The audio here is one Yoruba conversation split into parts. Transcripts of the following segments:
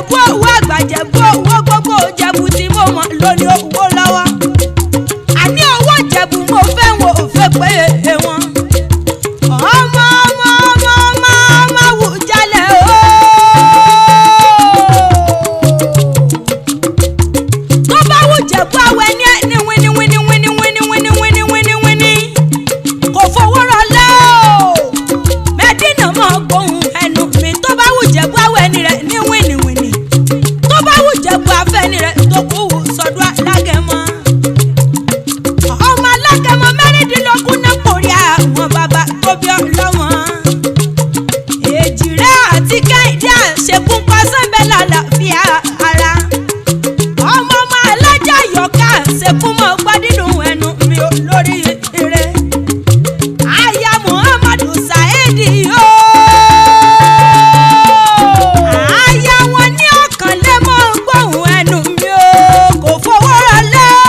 Ìjẹ̀bú owó àgbà Ìjẹ̀bú owó gbogbo Ìjẹ̀bú tí mo mọ̀ lóní owó lọ́wọ́. Àní owó Ìjẹ̀bú mo fẹ́ wọn ò fẹ́ pé wọn. Ọmọ wù jalè o. Tó bá wù Ìjẹ̀bú àwẹ̀ ní ẹni wíní. Kofoworola'S o. Mẹ́dínà mọ̀ gbóhùn ẹnu mi. Tó bá wù Ìjẹ̀bú àwẹ̀ ní rẹ̀ ní wíní. Tó bá wù Ìjẹ̀bú afẹ́ ní rẹ̀ tó kú sọ́dọ̀ alágẹmọ. Ọmọ alágẹmọ mẹ́rìndínlógún náà kò rí àwọn bàbá tó bí ọlọ́mọ. Èjìrẹ́ àti Kẹ́hìndé àṣekún pa sẹ́ńbẹ́ lálàáfíà ara. Ọmọ alájà yọ̀ká àṣekún mọ́ gbádùn ẹnu mi lórí ire. Aya Muhammadu Saidi o. Aya wọn ní ọkàn lé mọ́ gbóhùn ẹnu mi o. Kofoworola'S.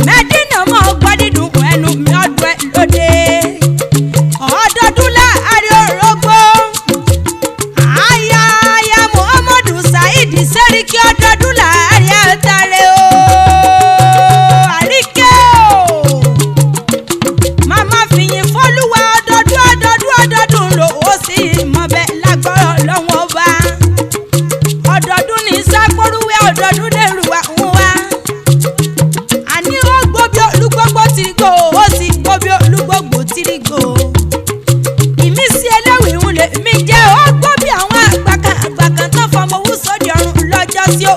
Mẹ́dínà mọ́ gbádùn ẹnu mi ọdún ẹ lóde. Ọdọọdún láàárín orógbó. Aya Muhammadu Saidi Sẹ́ríkì ọdọọdún láàárín àtàrẹ o. Àríkẹ́ o. Màmá fìyìn fọ́lúwa ọdọọdún lò ó sì mọ̀ bẹ́ẹ̀ lágbọ́rọ̀ lọ́wọ́ bá. Ọdọọdún ní sápórúwé ọdọọdún dèrúwà ń wá. Àní ó gbóbi olúgbógbó tìrìgò ó sì gbóbi olúgbógbó tìrìgò. Imisi Elewi ń lè mí jẹ́ ó gbóbi àwọn àgbàkan tán fọmọ owó sódì ọ̀run lọ́jọ́ sí ó